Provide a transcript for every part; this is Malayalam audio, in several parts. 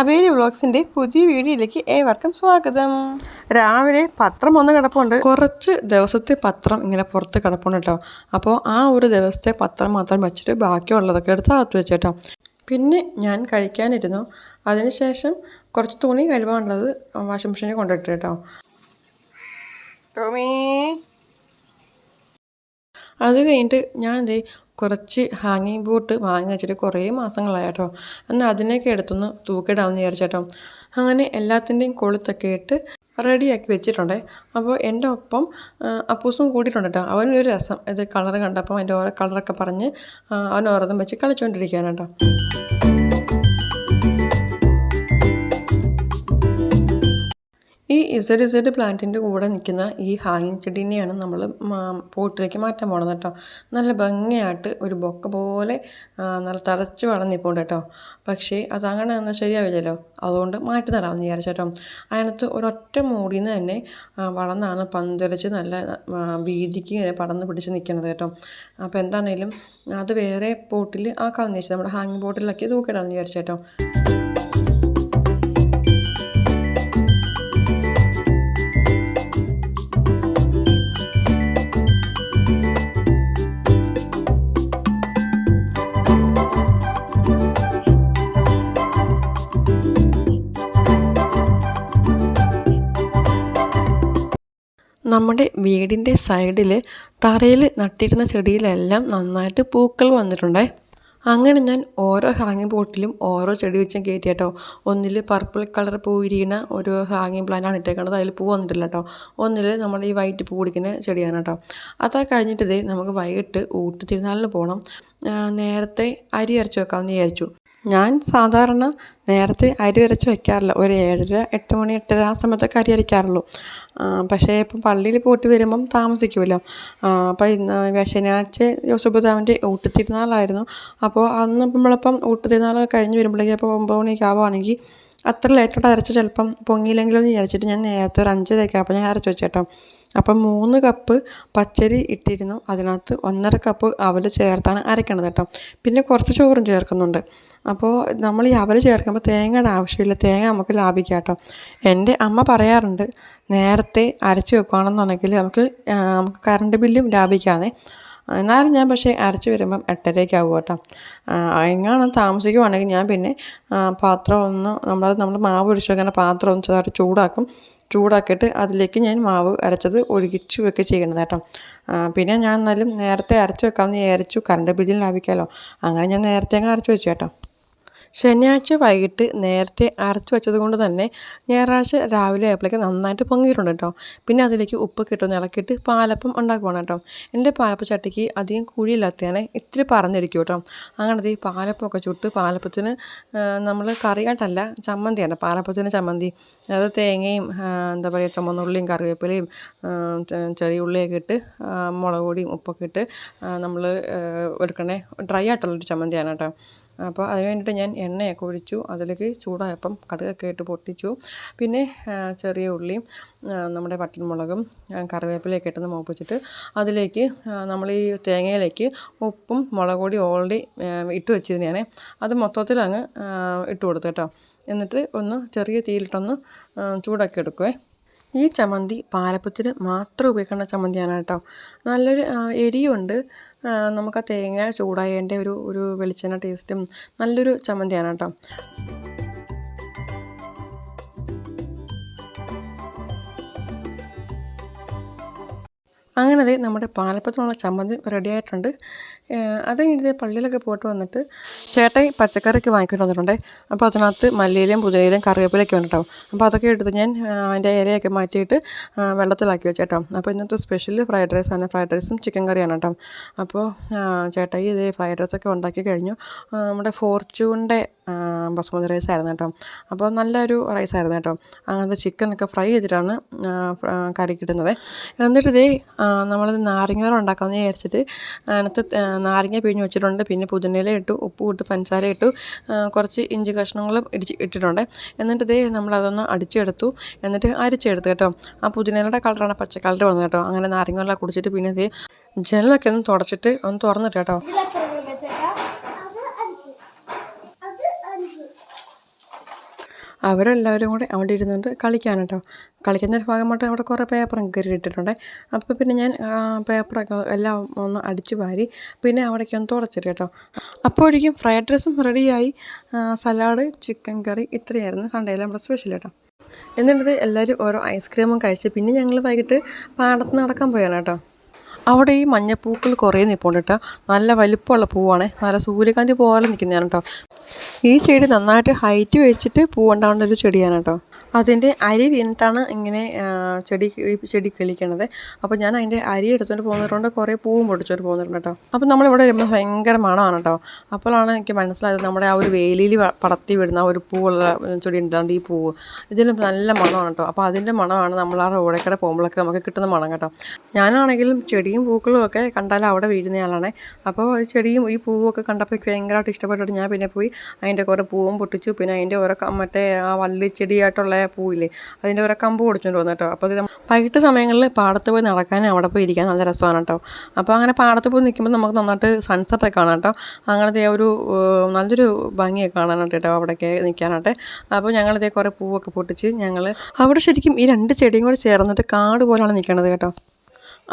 അബേലി വ്ളോഗ്സിൻ്റെ പുതിയ വീഡിയോയിലേക്ക് ഏവർക്കും സ്വാഗതം. രാവിലെ പത്രം വന്ന് കിടപ്പുണ്ട്. കുറച്ച് ദിവസത്തെ പത്രം ഇങ്ങനെ പുറത്ത് കിടപ്പുണ്ട് കേട്ടോ. അപ്പോൾ ആ ഒരു ദിവസത്തെ പത്രം മാത്രം വെച്ചിട്ട് ബാക്കിയുള്ളതൊക്കെ എടുത്ത് അകത്ത് വെച്ചേട്ടോ. പിന്നെ ഞാൻ കഴിക്കാനിരുന്നു. അതിനുശേഷം കുറച്ച് തുണി കഴുകാനുള്ളത് വാഷിംഗ് മെഷീനിൽ കൊണ്ടിട്ട് കേട്ടോ. ടോമി അത് കഴിഞ്ഞിട്ട് ഞാൻ കുറച്ച് ഹാങ്ങിങ് ബോട്ട് വാങ്ങി വെച്ചിട്ട് കുറേ മാസങ്ങളായി കേട്ടോ. എന്നാൽ അതിനൊക്കെ എടുത്തൊന്ന് തൂക്കിടാമെന്ന് വിചാരിച്ചേട്ടോ. അങ്ങനെ എല്ലാത്തിൻ്റെയും കൊളുത്തൊക്കെ ഇട്ട് റെഡിയാക്കി വെച്ചിട്ടുണ്ടേ. അപ്പോൾ എൻ്റെ ഒപ്പം അപ്പൂസും കൂടിയിട്ടുണ്ട് കേട്ടോ. അവനൊരു രസം ഇത് കളർ കണ്ടപ്പോൾ അതിൻ്റെ ഓരോ കളറൊക്കെ പറഞ്ഞ് അവൻ ഓരോന്നും വെച്ച് കളിച്ചുകൊണ്ടിരിക്കുകയാണ് കേട്ടോ. ഈ ഇസഡ് പ്ലാന്റിൻ്റെ കൂടെ നിൽക്കുന്ന ഈ ഹാങ്ങിങ് ചെടീനെയാണ് നമ്മൾ പോട്ടിലേക്ക് മാറ്റാൻ പോകണത് കേട്ടോ. നല്ല ഭംഗിയായിട്ട് ഒരു ബൊക്ക പോലെ നല്ല തറച്ച് വളർന്നിപ്പോണ്ട് കേട്ടോ. പക്ഷേ അതങ്ങനെ ഒന്നും ശരിയാവില്ലല്ലോ. അതുകൊണ്ട് മാറ്റി നടാമെന്ന് വിചാരിച്ചേട്ടോ. അതിനകത്ത് ഒരൊറ്റ മൂടിയിൽ നിന്ന് തന്നെ വളർന്നാണ് പന്തലിച്ച് നല്ല വീതിക്ക് ഇങ്ങനെ പടർന്ന് പിടിച്ച് നിൽക്കണത് കേട്ടോ. അപ്പോൾ എന്താണേലും അത് വേറെ പോട്ടിൽ ആക്കാമെന്ന് വെച്ചാൽ നമ്മുടെ ഹാങ്ങിങ് ബോട്ടിലാക്കി തൂക്കിടാമെന്ന് വിചാരിച്ചേട്ടോ. നമ്മുടെ വീടിൻ്റെ സൈഡിൽ തറയിൽ നട്ടിരുന്ന ചെടിയിലെല്ലാം നന്നായിട്ട് പൂക്കൾ വന്നിട്ടുണ്ടേ. അങ്ങനെ ഞാൻ ഓരോ ഹാങ്ങിങ് ബോട്ടിലും ഓരോ ചെടി വെച്ചും കയറ്റി കേട്ടോ. ഒന്നിൽ പർപ്പിൾ കളർ പൂ വിരിയുന്ന ഒരു ഹാങ്ങിങ് പ്ലാന്റാണ് ഇട്ടേക്കണത്. അതിൽ പൂ വന്നിട്ടില്ല കേട്ടോ. ഒന്നിൽ നമ്മൾ ഈ വൈറ്റ് പൂ പിടിക്കുന്ന ചെടിയാണ് കേട്ടോ. അതാ കഴിഞ്ഞിട്ട് നമുക്ക് വൈകിട്ട് ഊട്ടുതിരുന്നാളിന് പോകണം. നേരത്തെ അരി അരച്ച് വെക്കാമെന്ന് വിചാരിച്ചു. ഞാൻ സാധാരണ നേരത്തെ അരി അരച്ച് വയ്ക്കാറില്ല. ഒരു 7:30 8 മണി 8:30 ആ സമയത്തൊക്കെ അരി അരയ്ക്കാറുള്ളൂ. പക്ഷേ ഇപ്പം പള്ളിയിൽ പോയിട്ട് വരുമ്പം താമസിക്കുമല്ലോ. അപ്പോൾ ഇന്ന് ശനിയാഴ്ച യോസഫുദാവിൻ്റെ ഊട്ടുതിരുന്നാളായിരുന്നു. അപ്പോൾ അന്ന് നമ്മളിപ്പം ഊട്ടുതിരുന്നാളൊക്കെ കഴിഞ്ഞ് വരുമ്പോഴേക്കും അപ്പോൾ 9 മണിയൊക്കെ ആവുകയാണെങ്കിൽ അത്ര ലേറ്റോട്ട് അരച്ച് ചിലപ്പം പൊങ്ങിയില്ലെങ്കിലോ എന്ന് വിചാരിച്ചിട്ട് ഞാൻ നേരത്തെ ഒരു 5:30 ആയപ്പോൾ ഞാൻ അരച്ച് വെച്ചേട്ടോ. അപ്പം 3 കപ്പ് പച്ചരി ഇട്ടിരുന്നു. അതിനകത്ത് 1.5 കപ്പ് അവൽ ചേർത്താണ് അരയ്ക്കണത് കേട്ടോ. പിന്നെ കുറച്ച് ചോറും ചേർക്കുന്നുണ്ട്. അപ്പോൾ നമ്മൾ ഈ അവൽ ചേർക്കുമ്പോൾ തേങ്ങയുടെ ആവശ്യമില്ല. തേങ്ങ നമുക്ക് ലാഭിക്കാം കേട്ടോ. എൻ്റെ അമ്മ പറയാറുണ്ട് നേരത്തെ അരച്ച് വെക്കുകയാണെന്നുണ്ടെങ്കിൽ നമുക്ക് കറണ്ട് ബില്ലും ലാഭിക്കാമെന്നേ. എന്നാലും ഞാൻ പക്ഷേ അരച്ച് വരുമ്പം 8:30 ആവും കേട്ടോ. എങ്ങാനും താമസിക്കുവാണെങ്കിൽ ഞാൻ പിന്നെ പാത്രം ഒന്ന് നമ്മൾ മാവ് ഒഴിച്ച് വെക്കുന്ന പാത്രം ഒന്ന് ചെറുതായിട്ട് ചൂടാക്കിയിട്ട് അതിലേക്ക് ഞാൻ മാവ് അരച്ചത് ഒഴുകിച്ച് വെക്കുക ചെയ്യണത് കേട്ടോ. പിന്നെ ഞാൻ എന്നാലും നേരത്തെ അരച്ച് വെക്കാമെന്ന് വിചാരിച്ചു. കറണ്ട് ബില്ലിൽ ലാഭിക്കാമല്ലോ. അങ്ങനെ ഞാൻ നേരത്തെ അങ്ങ് അരച്ച് വെച്ചു കേട്ടോ. ശനിയാഴ്ച വൈകിട്ട് നേരത്തെ അരച്ച് വെച്ചത് കൊണ്ട് തന്നെ ഞായറാഴ്ച രാവിലെ ആയപ്പോഴേക്ക് നന്നായിട്ട് പൊങ്ങിയിട്ടുണ്ട് കേട്ടോ. പിന്നെ അതിലേക്ക് ഉപ്പ് കിട്ടുമെന്ന് ഇളക്കിയിട്ട് പാലപ്പം ഉണ്ടാക്കുവാണ് കേട്ടോ. എൻ്റെ പാലപ്പ ചട്ടിക്ക് അധികം കുഴിയില്ലാത്തതാണ് ഇത്തിരി പറഞ്ഞിരിക്കും കേട്ടോ. അങ്ങനത്തെ ഈ പാലപ്പമൊക്കെ ചുട്ട് പാലപ്പത്തിന് നമ്മൾ കറിയായിട്ടല്ല ചമ്മന്തിയാണ് പാലപ്പത്തിന് ചമ്മന്തി. അത് തേങ്ങയും എന്താ പറയുക ചുമന്നുള്ളിയും കറിവേപ്പിലയും ചെറിയ ഉള്ളിയൊക്കെ ഇട്ട് മുളക് പൊടിയും ഉപ്പൊക്കെ ഇട്ട് നമ്മൾ എടുക്കണേ ഡ്രൈ ആയിട്ടുള്ളൊരു ചമ്മന്തിയാണ് കേട്ടോ. അപ്പോൾ അത് കഴിഞ്ഞിട്ട് ഞാൻ എണ്ണയൊക്കെ ഒഴിച്ചു. അതിലേക്ക് ചൂടായപ്പം കടുകൊക്കെ ഇട്ട് പൊട്ടിച്ചു. പിന്നെ ചെറിയ ഉള്ളിയും നമ്മുടെ വറ്റൽമുളകും കറിവേപ്പിലയൊക്കെ ഇട്ടൊന്ന് മൂപ്പിച്ചിട്ട് അതിലേക്ക് നമ്മൾ ഈ തേങ്ങയിലേക്ക് ഉപ്പും മുളക് പൊടി ഓൾറെഡി ഇട്ട് വെച്ചിരുന്നതാണ്. അത് മൊത്തത്തിൽ അങ്ങ് ഇട്ട് കൊടുത്തു കേട്ടോ. എന്നിട്ട് ഒന്ന് ചെറിയ തീയിലിട്ടൊന്ന് ചൂടാക്കി എടുക്കുവേ. ഈ ചമ്മന്തി പാലപ്പത്തിന് മാത്രം ഉപയോഗിക്കേണ്ട ചമ്മന്തിയാണ് കേട്ടോ. നല്ലൊരു എരിയുണ്ട്. നമുക്ക് ആ തേങ്ങ ചൂടായതിൻ്റെ ഒരു വെളിച്ചെണ്ണ ടേസ്റ്റും നല്ലൊരു ചമ്മന്തിയാണ് കേട്ടോ. അങ്ങനെ നമ്മുടെ പാലപ്പത്തിനുള്ള ചമ്മന്തി റെഡി ആയിട്ടുണ്ട്. അത് കഴിഞ്ഞിട്ട് പള്ളിയിലൊക്കെ പോയിട്ട് വന്നിട്ട് ചേട്ടായി പച്ചക്കറിയൊക്കെ വാങ്ങിക്കൊണ്ട് വന്നിട്ടുണ്ട്. അപ്പോൾ അതിനകത്ത് മല്ലിയിലയും പുതിനയിലയും കറിവേപ്പിലൊക്കെ ഉണ്ട് കേട്ടോ. അപ്പോൾ അതൊക്കെ എടുത്ത് ഞാൻ അതിൻ്റെ ഇലയൊക്കെ മാറ്റിയിട്ട് വെള്ളത്തിലാക്കി വെച്ചേട്ടോ. അപ്പോൾ ഇന്നത്തെ സ്പെഷ്യൽ ഫ്രൈഡ് റൈസാണ്. ഫ്രൈഡ് റൈസും ചിക്കൻ കറിയാണ് കേട്ടോ. അപ്പോൾ ചേട്ടായി ഇത് ഫ്രൈഡ് റൈസൊക്കെ ഉണ്ടാക്കി കഴിഞ്ഞു. നമ്മുടെ ഫോർച്യൂണിൻ്റെ ബസ്മതി റൈസായിരുന്നു കേട്ടോ. അപ്പോൾ നല്ലൊരു റൈസായിരുന്നു കേട്ടോ. അങ്ങനത്തെ ചിക്കനൊക്കെ ഫ്രൈ ചെയ്തിട്ടാണ് കറി കിട്ടുന്നത്. എന്നിട്ട് നമ്മളത് നാരങ്ങ ഉണ്ടാക്കാമെന്ന് വിചാരിച്ചിട്ട് അതിനകത്ത് നാരങ്ങ പിഴിഞ്ഞ് വെച്ചിട്ടുണ്ട്. പിന്നെ പുതിനയില ഇട്ടു, ഉപ്പ് ഇട്ട് പഞ്ചസാര ഇട്ടു, കുറച്ച് ഇഞ്ചി കഷ്ണങ്ങളും ഇട്ടിട്ടുണ്ട്. എന്നിട്ട് നമ്മളതൊന്ന് അടിച്ചെടുത്തു. എന്നിട്ട് അരിച്ചെടുത്തു കേട്ടോ. ആ പുതിനയിലയുടെ കളറാണ് പച്ച കളർ വന്നത് കേട്ടോ. അങ്ങനെ നാരങ്ങ വെള്ളം കുടിച്ചിട്ട് പിന്നെ ജനലൊക്കെ ഒന്ന് തുടച്ചിട്ട് ഒന്ന് തുറന്നിട്ട് കേട്ടോ. അവരെല്ലാവരും കൂടെ അവിടെ ഇരുന്നുകൊണ്ട് കളിക്കാൻ കേട്ടോ. കളിക്കുന്നൊരു ഭാഗമായിട്ട് അവിടെ കുറേ പേപ്പറും കയറി ഇട്ടിട്ടുണ്ട്. അപ്പോൾ പിന്നെ ഞാൻ പേപ്പറൊക്കെ എല്ലാം ഒന്ന് അടിച്ചു വാരി പിന്നെ അവിടേക്ക് ഒന്ന് തുടച്ചിട്ട് കേട്ടോ. അപ്പോഴേക്കും ഫ്രൈഡ് റൈസും റെഡിയായി. സലാഡ്, ചിക്കൻ കറി ഇത്രയായിരുന്നു സൺഡേയിലെ നമ്മുടെ സ്പെഷ്യൽ കേട്ടോ. എന്നിട്ട് എല്ലാവരും ഓരോ ഐസ്ക്രീമും കഴിച്ച് പിന്നെ ഞങ്ങൾ വൈകിട്ട് പാടത്ത് നടക്കാൻ പോയാണ് കേട്ടോ. അവിടെ ഈ മഞ്ഞപ്പൂക്കൾ കുറേ നിൽപ്പുണ്ട് കേട്ടോ. നല്ല വലിപ്പമുള്ള പൂവാണ്, നല്ല സൂര്യകാന്തി പോലെ നിൽക്കുന്നതാണ് കേട്ടോ. ഈ ചെടി നന്നായിട്ട് ഹൈറ്റ് വെച്ചിട്ട് പൂവുണ്ടാവേണ്ട ഒരു ചെടിയാണ് കേട്ടോ. അതിൻ്റെ അരി വീണിട്ടാണ് ഇങ്ങനെ ചെടി കിളിക്കണത്. അപ്പോൾ ഞാൻ അതിൻ്റെ അരി എടുത്തുകൊണ്ട് പോകുന്നതുകൊണ്ട് കുറേ പൂവും പൊടിച്ചുകൊണ്ട് പോകുന്നുണ്ട് കേട്ടോ. അപ്പോൾ നമ്മളിവിടെ വരുമ്പോൾ ഭയങ്കര മണമാണ് കേട്ടോ. അപ്പോഴാണ് എനിക്ക് മനസ്സിലായത് നമ്മുടെ ആ ഒരു വേലിയിൽ പടർത്തി വിടുന്ന ഒരു പൂവുള്ള ചെടി ഉണ്ടാണ്ട് ഈ പൂവ് ഇതിന് നല്ല മണമാണ് കേട്ടോ. അപ്പോൾ അതിൻ്റെ മണമാണ് നമ്മൾ ആ റോഡേക്കടെ പോകുമ്പോഴൊക്കെ നമുക്ക് കിട്ടുന്ന മണം കേട്ടോ. ഞാനാണെങ്കിലും ചെടിയും പൂക്കളും ഒക്കെ കണ്ടാൽ അവിടെ വീഴുന്നയാളാണ്. അപ്പോൾ ഈ ചെടിയും ഈ പൂവൊക്കെ കണ്ടപ്പോൾ എനിക്ക് ഭയങ്കരമായിട്ട് ഇഷ്ടപ്പെട്ടിട്ട് ഞാൻ പിന്നെ പോയി അതിൻ്റെ കുറേ പൂവും പൊട്ടിച്ചു. പിന്നെ അതിൻ്റെ ഓരോ മറ്റേ ആ വള്ളിച്ചെടിയായിട്ടുള്ള പൂവില്ലേ അതിൻ്റെ ഓരോ കമ്പ് പൊടിച്ചുകൊണ്ട് വന്നു കേട്ടോ. അപ്പോൾ അത് വൈകിട്ട് സമയങ്ങളിൽ പാടത്ത് പോയി നടക്കാനും അവിടെ പോയി ഇരിക്കാൻ നല്ല രസമാണ് കേട്ടോ. അപ്പോൾ അങ്ങനെ പാടത്ത് പോയി നിൽക്കുമ്പോൾ നമുക്ക് നന്നായിട്ട് സൺസെറ്റൊക്കെ കാണാം കേട്ടോ. അങ്ങനത്തെ ഒരു നല്ലൊരു ഭംഗിയൊക്കെ കാണാനായിട്ട് കേട്ടോ അവിടെയൊക്കെ നിൽക്കാനായിട്ട്. അപ്പോൾ ഞങ്ങളിതേ കുറേ പൂവൊക്കെ പൊട്ടിച്ച് ഞങ്ങൾ അവിടെ ശരിക്കും ഈ രണ്ട് ചെടിയും കൂടി ചേർന്നിട്ട് കാട് പോലെയാണ് നിൽക്കണത് കേട്ടോ.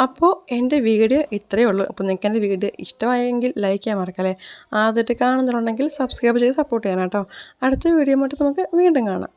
അപ്പോൾ എൻ്റെ വീഡിയോ ഇത്രയേ ഉള്ളൂ. അപ്പോൾ നിങ്ങൾക്ക് എൻ്റെ വീഡിയോ ഇഷ്ടമായെങ്കിൽ ലൈക്ക് ചെയ്യാൻ മറക്കല്ലേ. ആദ്യമായിട്ട് കാണുന്നുണ്ടെങ്കിൽ സബ്സ്ക്രൈബ് ചെയ്ത് സപ്പോർട്ട് ചെയ്യാൻ കേട്ടോ. അടുത്ത വീഡിയോ ആയിട്ട് നമുക്ക് വീണ്ടും കാണാം.